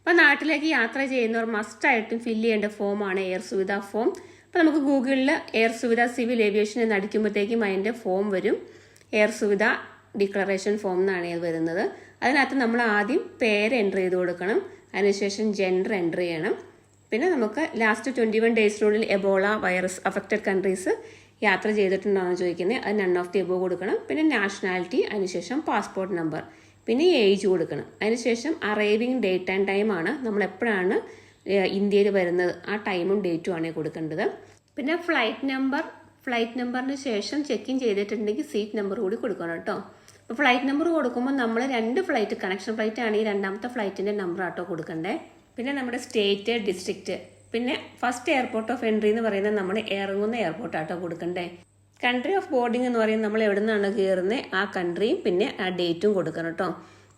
അപ്പോൾ നാട്ടിലേക്ക് യാത്ര ചെയ്യുന്നവർ മസ്റ്റായിട്ടും ഫില്ല് ചെയ്യേണ്ട ഫോമാണ് എയർ സുവിധ ഫോം. അപ്പോൾ നമുക്ക് ഗൂഗിളിൽ എയർ സുവിധ സിവിൽ ഏവിയേഷൻ എന്ന് അടിക്കുമ്പോഴത്തേക്കും അതിൻ്റെ ഫോം വരും. എയർ സുവിധ ഡിക്ലറേഷൻ ഫോം എന്നാണ് ഇത് വരുന്നത്. അതിനകത്ത് നമ്മൾ ആദ്യം പേര് എൻ്റർ ചെയ്ത് കൊടുക്കണം. അതിനുശേഷം ജെൻഡർ എൻ്റർ ചെയ്യണം. പിന്നെ നമുക്ക് ലാസ്റ്റ് 21 ഡേയ്സിനുള്ളിൽ എബോള വൈറസ് അഫക്റ്റഡ് കൺട്രീസ് യാത്ര ചെയ്തിട്ടുണ്ടോയെന്ന് ചോദിക്കുന്നത്. അത് നൺ ഓഫ് ദി എബോ കൊടുക്കണം. പിന്നെ നാഷണാലിറ്റി, അതിനുശേഷം പാസ്പോർട്ട് നമ്പർ, പിന്നെ ഏജ് കൊടുക്കണം. അതിനുശേഷം അറൈവിങ് ഡേറ്റ് ആൻഡ് ടൈമാണ് നമ്മൾ എപ്പോഴാണ് ഇന്ത്യയിൽ വരുന്നത് ആ ടൈമും ഡേറ്റും ആണ് കൊടുക്കേണ്ടത്. പിന്നെ ഫ്ലൈറ്റ് നമ്പറിന് ശേഷം ചെക്ക് ഇൻ ചെയ്തിട്ടുണ്ടെങ്കിൽ സീറ്റ് നമ്പർ കൂടി കൊടുക്കണം കേട്ടോ. അപ്പോൾ ഫ്ലൈറ്റ് നമ്പർ കൊടുക്കുമ്പോൾ നമ്മൾ 2 ഫ്ലൈറ്റ് കണക്ഷൻ ഫ്ലൈറ്റ് ആണെങ്കിൽ രണ്ടാമത്തെ ഫ്ലൈറ്റിൻ്റെ നമ്പർ ആട്ടോ കൊടുക്കണ്ടേ. പിന്നെ നമ്മുടെ സ്റ്റേറ്റ്, ഡിസ്ട്രിക്റ്റ്, പിന്നെ ഫസ്റ്റ് എയർപോർട്ട് ഓഫ് എൻട്രി എന്ന് പറയുന്നത് നമ്മൾ ഇറങ്ങുന്ന എയർപോർട്ട് ആട്ടോ കൊടുക്കണ്ടേ. കൺട്രി ഓഫ് ബോർഡിംഗ് എന്ന് പറയുന്നത് നമ്മൾ എവിടെ നിന്നാണ് കയറുന്നത് ആ കൺട്രിയും പിന്നെ ആ ഡേറ്റും കൊടുക്കണം കേട്ടോ.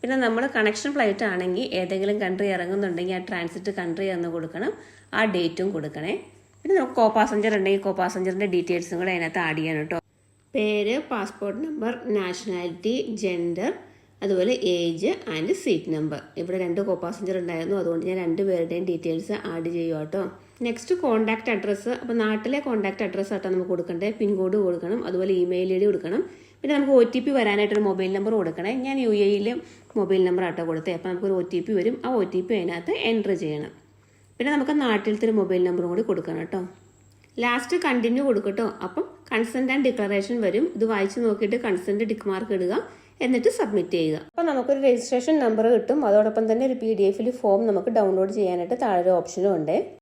പിന്നെ നമ്മൾ കണക്ഷൻ ഫ്ലൈറ്റ് ആണെങ്കിൽ ഏതെങ്കിലും കൺട്രി ഇറങ്ങുന്നുണ്ടെങ്കിൽ ആ ട്രാൻസിറ്റ് കൺട്രി എന്ന് കൊടുക്കണം, ആ ഡേറ്റും കൊടുക്കണേ. പിന്നെ നമുക്ക് കോ പാസഞ്ചർ ഉണ്ടെങ്കിൽ കോ പാസഞ്ചറിൻ്റെ ഡീറ്റെയിൽസും കൂടെ അതിനകത്ത് ആഡ് ചെയ്യണം കേട്ടോ. പേര്, പാസ്പോർട്ട് നമ്പർ, നാഷണാലിറ്റി, ജെൻഡർ, അതുപോലെ ഏജ് ആൻഡ് സീറ്റ് നമ്പർ. ഇവിടെ 2 കോ പാസഞ്ചർ ഉണ്ടായിരുന്നു, അതുകൊണ്ട് ഞാൻ 2 പേരുടെയും ഡീറ്റെയിൽസ് ആഡ് ചെയ്യുക കേട്ടോ. Next contact address. അപ്പോൾ നാട്ടിലെ കോൺടാക്ട് അഡ്രസ്സ് ആട്ടോ നമുക്ക് കൊടുക്കണ്ടേ. പിൻകോഡ് കൊടുക്കണം, അതുപോലെ ഇമെയിൽ ID കൊടുക്കണം. പിന്നെ നമുക്ക് OTP വരാനായിട്ടൊരു മൊബൈൽ നമ്പർ കൊടുക്കണേ. ഞാൻ UAE മൊബൈൽ നമ്പർ ആട്ടോ കൊടുത്തത്. അപ്പോൾ നമുക്കൊരു OTP വരും, ആ OTP അതിനകത്ത് എൻ്റർ ചെയ്യണം. പിന്നെ നമുക്ക് നാട്ടിലത്തെ ഒരു മൊബൈൽ നമ്പറും കൂടി കൊടുക്കണം കേട്ടോ. ലാസ്റ്റ് കണ്ടിന്യൂ കൊടുക്കട്ടോ. അപ്പം കൺസെൻറ്റ് ആൻഡ് ഡിക്ലറേഷൻ വരും. ഇത് വായിച്ച് നോക്കിയിട്ട് കൺസെൻറ്റ് ടിക്ക് മാർക്ക് ഇടുക, എന്നിട്ട് സബ്മിറ്റ് ചെയ്യുക. അപ്പോൾ നമുക്കൊരു രജിസ്ട്രേഷൻ നമ്പർ കിട്ടും. അതോടൊപ്പം തന്നെ ഒരു PDF ഫോം നമുക്ക് ഡൗൺലോഡ് ചെയ്യാനായിട്ട് താഴെ ഓപ്ഷനും ഉണ്ട്.